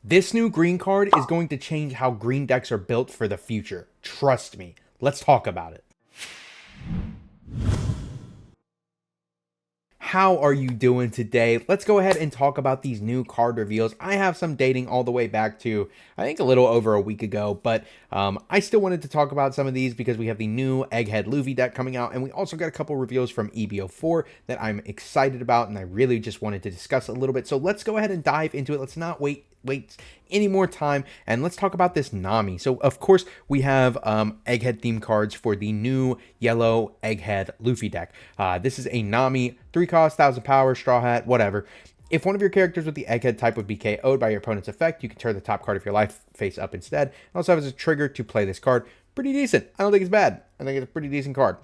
This new green card is going to change how green decks are built for the future. Trust me. Let's talk about it. How are you doing today? Let's go ahead and talk about these new card reveals. I have some dating all the way back to, I think, a little over a week ago, but I still wanted to talk about some of these because we have the new Egghead Luffy deck coming out, and we also got a couple reveals from EB04 that I'm excited about, and I really just wanted to discuss a little bit. So let's go ahead and dive into it. Let's not wait any more time, and let's talk about this Nami. So of course we have Egghead theme cards for the new yellow Egghead Luffy deck. This is a Nami, 3 cost, 1000 power, straw hat, whatever. If one of your characters with the Egghead type would be KO'd by your opponent's effect, you can turn the top card of your life face up instead. It also has a trigger to play this card. Pretty decent. I don't think it's bad. I think it's a pretty decent card.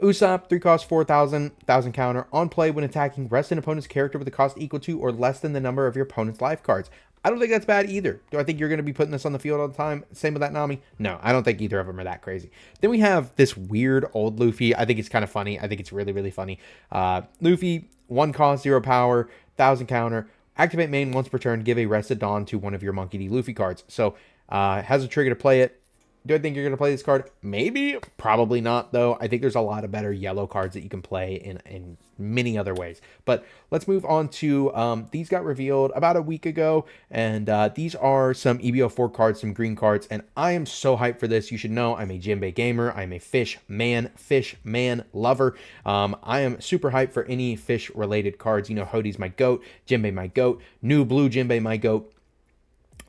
Usopp, 3 cost, 4000, 1000 counter. On play, when attacking, rest an opponent's character with a cost equal to or less than the number of your opponent's life cards. I don't think that's bad either. Do I think you're going to be putting this on the field all the time? Same with that Nami? No, I don't think either of them are that crazy. Then we have this weird old Luffy. I think it's kind of funny. I think it's really, really funny. Luffy, 1 cost, 0 power, 1000 counter. Activate main once per turn. Give a Rested Dawn to one of your Monkey D. Luffy cards. So, has a trigger to play it. Do I think you're going to play this card? Maybe. Probably not, though. I think there's a lot of better yellow cards that you can play in many other ways. But let's move on to, these got revealed about a week ago. And these are some EB04 cards, some green cards. And I am so hyped for this. You should know I'm a Jinbe gamer. I'm a fish man lover. I am super hyped for any fish-related cards. You know, Hoodie's my goat. Jinbe my goat. New blue Jinbe my goat.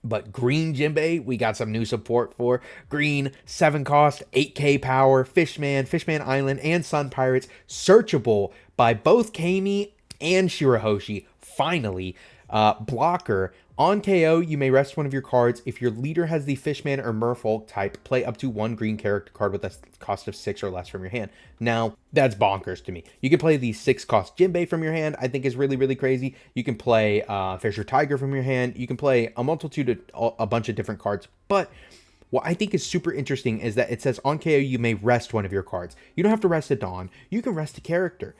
But green Jinbe, we got some new support for. Green, 7 cost, 8k power, Fishman, Fishman Island, and Sun Pirates. Searchable by both Kami and Shirahoshi. Finally, blocker. On KO, you may rest one of your cards. If your leader has the Fishman or Merfolk type, play up to 1 green character card with a cost of 6 or less from your hand. Now, that's bonkers to me. You can play the 6 cost Jinbe from your hand, I think is really, really crazy. You can play Fisher Tiger from your hand. You can play a multitude of a bunch of different cards. But what I think is super interesting is that it says on KO, you may rest one of your cards. You don't have to rest a Dawn. You can rest a character.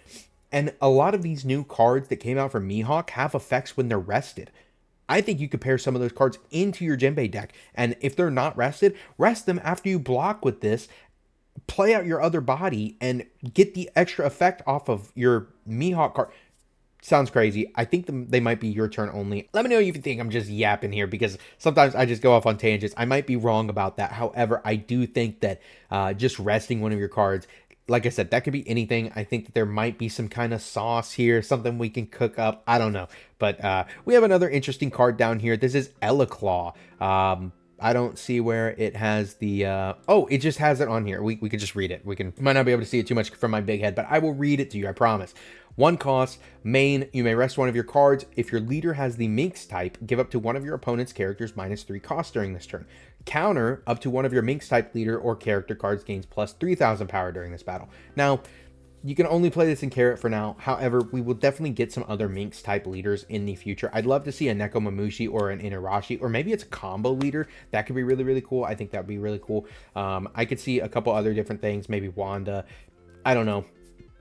And a lot of these new cards that came out from Mihawk have effects when they're rested. I think you could pair some of those cards into your Jinbe deck. And if they're not rested, rest them after you block with this. Play out your other body and get the extra effect off of your Mihawk card. Sounds crazy. I think they might be your turn only. Let me know if you think I'm just yapping here, because sometimes I just go off on tangents. I might be wrong about that. However, I do think that just resting one of your cards, like I said, that could be anything. I think that there might be some kind of sauce here, something we can cook up. I don't know. But we have another interesting card down here. This is Elaclaw. I don't see where it has the... oh, it just has it on here. We could just read it. Might not be able to see it too much from my big head, but I will read it to you, I promise. 1 cost, main, you may rest one of your cards. If your leader has the Minx type, give up to one of your opponent's characters -3 cost during this turn. Counter, up to one of your Minx type leader or character cards gains plus 3000 power during this battle. Now, you can only play this in Carrot for now. However, we will definitely get some other Minx type leaders in the future. I'd love to see a Nekomamushi or an Inarashi, or maybe it's a combo leader. That could be really, really cool. I think that would be really cool. I could see a couple other different things, maybe Wanda. I don't know.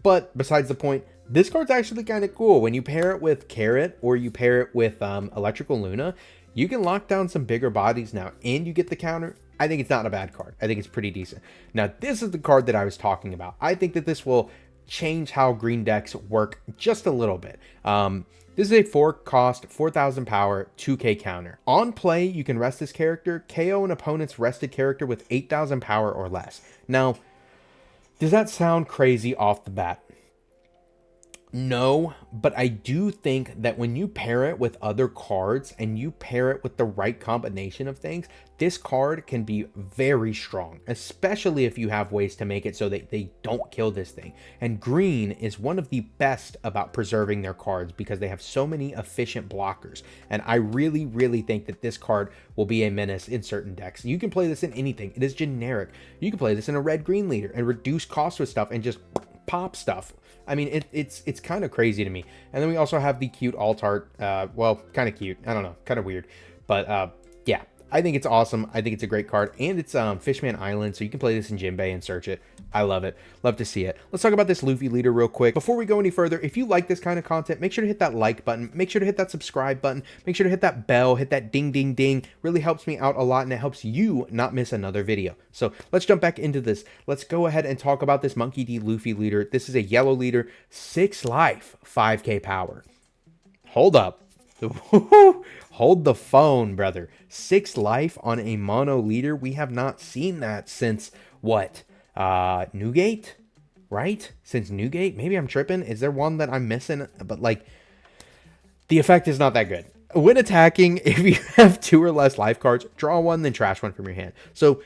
But besides the point, this card's actually kind of cool. When you pair it with Carrot or you pair it with Electrical Luna, you can lock down some bigger bodies now and you get the counter. I think it's not a bad card. I think it's pretty decent. Now, this is the card that I was talking about. I think that this will change how green decks work just a little bit. This is a 4 cost, 4000 power, 2k counter. On play, you can rest this character, KO an opponent's rested character with 8000 power or less. Now, does that sound crazy off the bat? No, but I do think that when you pair it with other cards and you pair it with the right combination of things, this card can be very strong, especially if you have ways to make it so that they don't kill this thing. And green is one of the best about preserving their cards because they have so many efficient blockers. And I really, really think that this card will be a menace in certain decks. You can play this in anything. It is generic. You can play this in a red-green leader and reduce cost with stuff and just pop stuff. I mean, it's kind of crazy to me. And then we also have the cute alt art. Well, kind of cute. I don't know. Kind of weird. But yeah, I think it's awesome. I think it's a great card, and it's Fishman Island, so you can play this in Jinbe and search it. I love it. Love to see it. Let's talk about this Luffy leader real quick. Before we go any further, if you like this kind of content, make sure to hit that like button. Make sure to hit that subscribe button. Make sure to hit that bell. Hit that ding, ding, ding. Really helps me out a lot, and it helps you not miss another video. So let's jump back into this. Let's go ahead and talk about this Monkey D Luffy leader. This is a yellow leader, 6 life, 5k power. Hold up. Hold the phone, brother. 6 life on a mono leader. We have not seen that since what? Newgate? Right? Since Newgate? Maybe I'm tripping. Is there one that I'm missing? But like, the effect is not that good. When attacking, if you have 2 or less life cards, draw 1, then trash 1 from your hand. So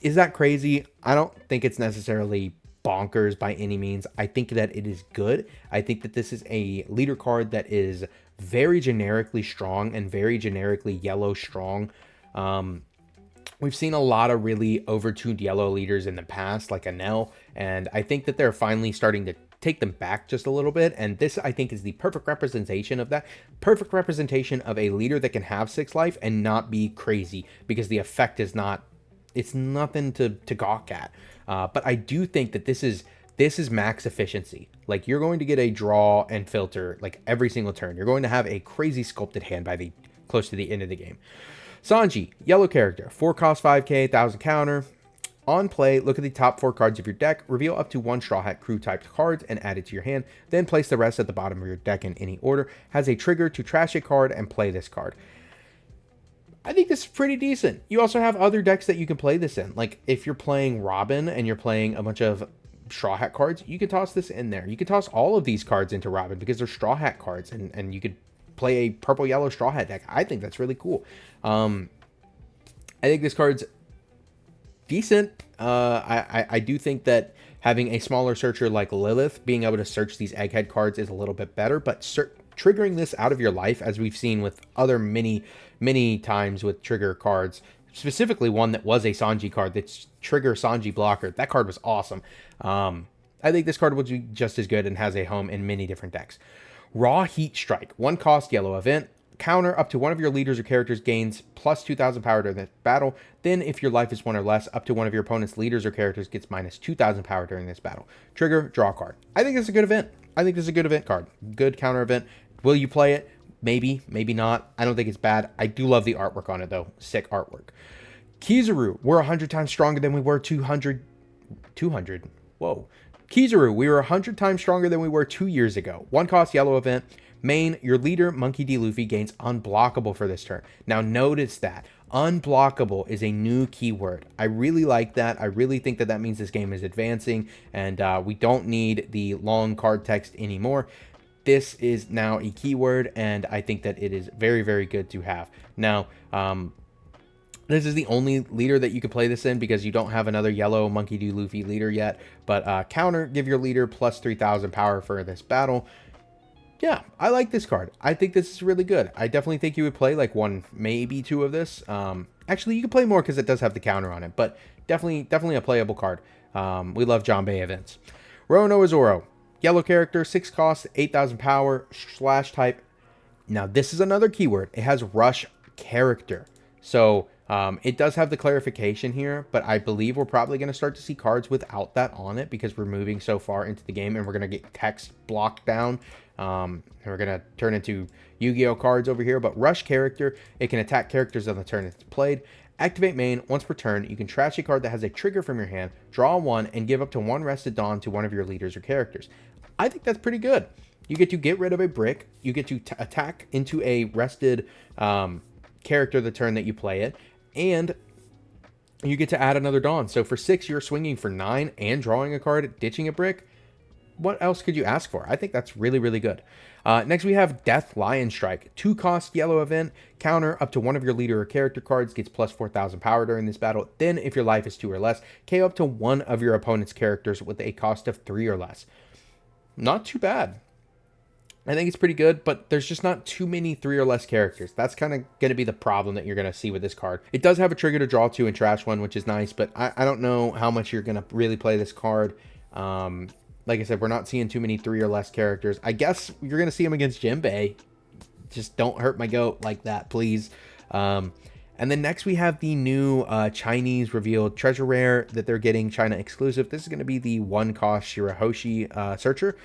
is that crazy? I don't think it's necessarily bonkers by any means. I think that it is good. I think that this is a leader card that is very generically strong and very generically yellow strong. We've seen a lot of really overtuned yellow leaders in the past, like Anel, and I think that they're finally starting to take them back just a little bit, and this I think is the perfect representation of that. Perfect representation of a leader that can have 6 life and not be crazy, because the effect is not, it's nothing to gawk at. But I do think that this is max efficiency. Like, you're going to get a draw and filter like every single turn. You're going to have a crazy sculpted hand by the close to the end of the game. Sanji, yellow character, 4 cost 5k, 1000 counter. On play, look at the top 4 cards of your deck, reveal up to 1 Straw Hat Crew typed cards and add it to your hand, then place the rest at the bottom of your deck in any order. Has a trigger to trash a card and play this card. I think this is pretty decent. You also have other decks that you can play this in. Like, if you're playing Robin and you're playing a bunch of Straw Hat cards, you can toss this in there. You can toss all of these cards into Robin because they're Straw Hat cards, and you could play a purple yellow Straw Hat deck. I think that's really cool. I think this card's decent. I do think that having a smaller searcher like Lilith, being able to search these Egghead cards is a little bit better, but triggering this out of your life, as we've seen with other many times with trigger cards, specifically one that was a Sanji card that's trigger Sanji blocker. That card was awesome. I think this card will be just as good and has a home in many different decks. Raw Heat Strike, 1 cost yellow event. Counter up to one of your leaders or characters gains plus 2,000 power during this battle. Then if your life is 1 or less, up to one of your opponent's leaders or characters gets minus 2,000 power during this battle. Trigger, draw a card. I think this is a good event. I think this is a good event card. Good counter event. Will you play it? Maybe, maybe not. I don't think it's bad. I do love the artwork on it, though. Sick artwork. Kizaru, we're 100 times stronger than we were 200. Whoa. Kizaru, we were 100 times stronger than we were 2 years ago. 1 cost yellow event. Main, your leader, Monkey D. Luffy, gains unblockable for this turn. Now, notice that. Unblockable is a new keyword. I really like that. I really think that that means this game is advancing, and we don't need the long card text anymore. This is now a keyword, and I think that it is very, very good to have. Now, this is the only leader that you can play this in because you don't have another yellow Monkey D. Luffy leader yet. But counter, give your leader plus 3,000 power for this battle. Yeah, I like this card. I think this is really good. I definitely think you would play like 1, maybe 2 of this. Actually, you can play more because it does have the counter on it, but definitely a playable card. We love Jinbe events. Roanoa Zoro, yellow character, 6 cost, 8,000 power, slash type. Now, this is another keyword. It has rush character. So it does have the clarification here, but I believe we're probably going to start to see cards without that on it because we're moving so far into the game and we're going to get text blocked down. And we're going to turn into Yu-Gi-Oh cards over here, but rush character, it can attack characters on the turn it's played. Activate main, once per turn, you can trash a card that has a trigger from your hand, draw 1, and give up to 1 rested dawn to one of your leaders or characters. I think that's pretty good. You get to get rid of a brick, you get to attack into a rested character the turn that you play it, and you get to add another dawn. So for 6, you're swinging for 9 and drawing a card, ditching a brick. What else could you ask for? I think that's really, really good. Next, we have Death Lion Strike. 2 cost yellow event. Counter up to one of your leader or character cards gets plus 4,000 power during this battle. Then, if your life is 2 or less, KO up to one of your opponent's characters with a cost of 3 or less. Not too bad. I think it's pretty good, but there's just not too many 3 or less characters. That's kind of going to be the problem that you're going to see with this card. It does have a trigger to draw 2 and trash 1, which is nice, but I don't know how much you're going to really play this card. Like I said, we're not seeing too many 3 or less characters. I guess you're going to see them against Jinbe. Just don't hurt my goat like that, please. And then next we have the new Chinese revealed treasure rare that they're getting, China exclusive. This is going to be the 1-cost Shirahoshi searcher.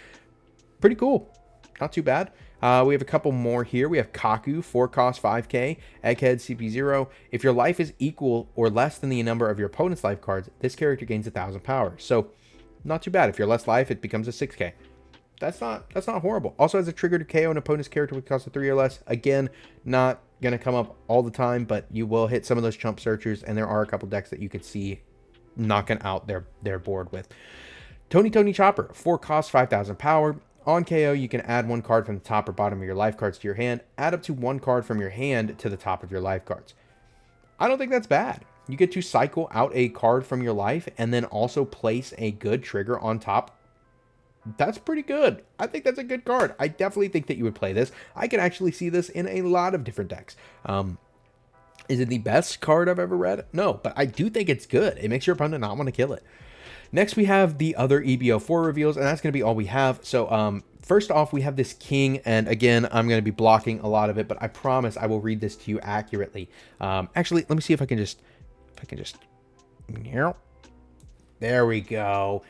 Pretty cool. Not too bad. We have a couple more here. We have Kaku, 4-cost 5k, Egghead CP0. If your life is equal or less than the number of your opponent's life cards, this character gains 1,000 power. So not too bad. If you're less life, it becomes a 6k. That's not horrible. Also has a trigger to KO an opponent's character with cost of 3 or less. Again, not going to come up all the time, but you will hit some of those chump searchers, and there are a couple decks that you could see knocking out their board with. Tony Chopper, 4-cost 5,000 power. On KO, you can add 1 card from the top or bottom of your life cards to your hand. Add up to 1 card from your hand to the top of your life cards. I don't think that's bad. You get to cycle out a card from your life and then also place a good trigger on top. That's pretty good. I think that's a good card. I definitely think that you would play this. I can actually see this in a lot of different decks. Is it the best card I've ever read? No, but I do think it's good. It makes your opponent not want to kill it. Next, we have the other EB04 reveals, and that's going to be all we have. So, first off, we have this king, and again, I'm going to be blocking a lot of it, but I promise I will read this to you accurately. Actually, let me see if I can just, there we go.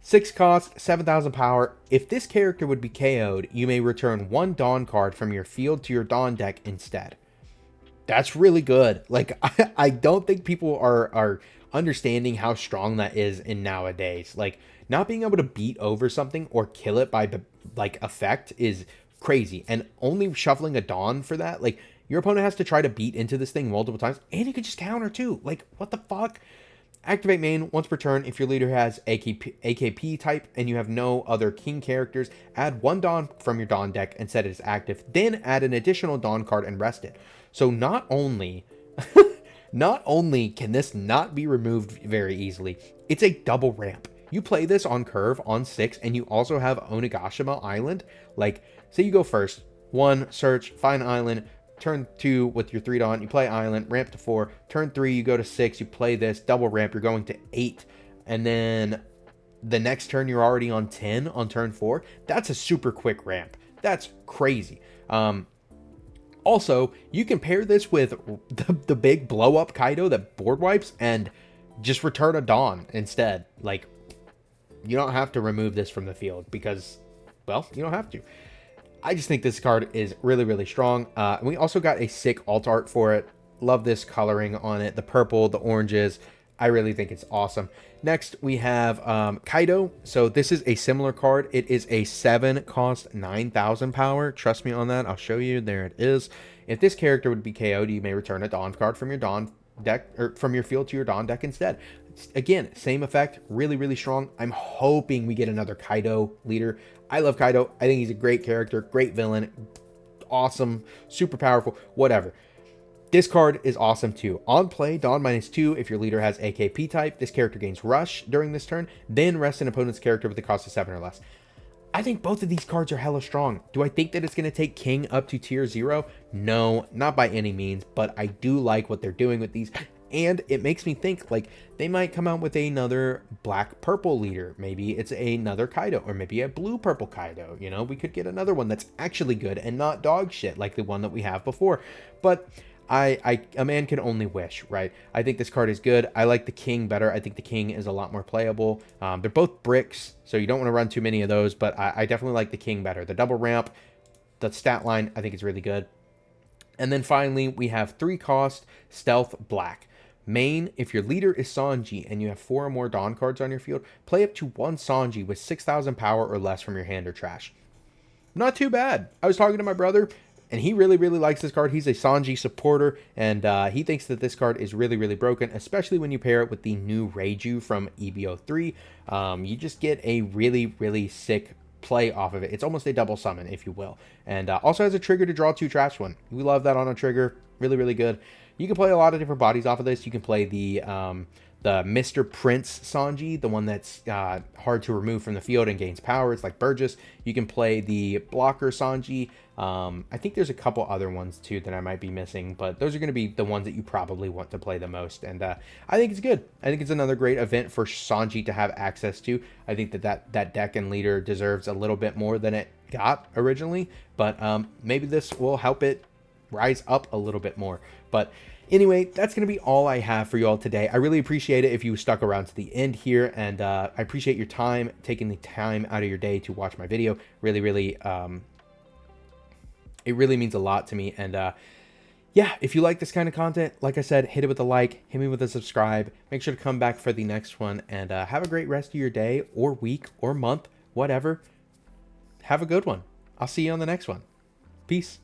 6-cost, 7,000 power. If this character would be KO'd, you may return 1 Dawn card from your field to your Dawn deck instead. That's really good. Like, I don't think people are understanding how strong that is in nowadays. Like, not being able to beat over something or kill it by, like, effect is crazy. And only shuffling a Dawn for that, like, your opponent has to try to beat into this thing multiple times, and you could just counter too. Like, what the fuck? Activate main once per turn. If your leader has AKP type and you have no other king characters, add 1 Dawn from your Dawn deck and set it as active. Then add an additional Dawn card and rest it. So not only can this not be removed very easily, it's a double ramp. You play this on curve on 6 and you also have Onigashima Island. Like, say you go first, 1, search, find island. Turn 2 with your 3 Dawn, you play island, ramp to 4. Turn 3, you go to 6, you play this, double ramp, you're going to 8. And then the next turn, you're already on 10 on turn 4. That's a super quick ramp. That's crazy. Also, you can pair this with the big blow up Kaido that board wipes and just return a Dawn instead. Like, you don't have to remove this from the field because, well, you don't have to. I just think this card is really, really strong. We also got a sick alt art for it. Love this coloring on it. The purple, the oranges. I really think it's awesome. Next, we have Kaido. So this is a similar card. It is a 7-cost 9,000 power. Trust me on that. I'll show you. There it is. If this character would be KO'd, you may return a Dawn card from your Dawn deck, or from your field to your Dawn deck instead. Again, same effect, really, really strong. I'm hoping we get another Kaido leader. I love Kaido. I think he's a great character, great villain, awesome, super powerful, whatever. This card is awesome too. On play, Dawn -2 if your leader has AKP type. This character gains Rush during this turn, then rest an opponent's character with a cost of 7 or less. I think both of these cards are hella strong. Do I think that it's going to take King up to tier 0? No, not by any means, but I do like what they're doing with these. And it makes me think, like, they might come out with another black-purple leader. Maybe it's another Kaido, or maybe a blue-purple Kaido. You know, we could get another one that's actually good and not dog shit like the one that we have before. But a man can only wish, right? I think this card is good. I like the King better. I think the King is a lot more playable. They're both bricks, so you don't want to run too many of those, but I definitely like the King better. The double ramp, the stat line, I think is really good. And then finally, we have 3-cost Stealth Black. Main, if your leader is Sanji and you have 4 or more Dawn cards on your field, play up to 1 Sanji with 6,000 power or less from your hand or trash. Not too bad. I was talking to my brother, and he really, really likes this card. He's a Sanji supporter, and he thinks that this card is really, really broken, especially when you pair it with the new Reiju from EB03. You just get a really, really sick play off of it. It's almost a double summon, if you will. And also has a trigger to draw 2 trash one. We love that on a trigger. Really, really good. You can play a lot of different bodies off of this. You can play the Mr. Prince Sanji, the one that's hard to remove from the field and gains power. It's like Burgess. You can play the blocker Sanji. I think there's a couple other ones too that I might be missing, but those are going to be the ones that you probably want to play the most. And I think it's good. I think it's another great event for Sanji to have access to. I think that deck and leader deserves a little bit more than it got originally, but maybe this will help it rise up a little bit more. But Anyway, that's going to be all I have for you all today. I really appreciate it if you stuck around to the end here, and I appreciate your time, taking the time out of your day to watch my video. Really, really, it really means a lot to me. And yeah, if you like this kind of content, like I said, hit it with a like, hit me with a subscribe. Make sure to come back for the next one, and have a great rest of your day or week or month, whatever. Have a good one. I'll see you on the next one. Peace.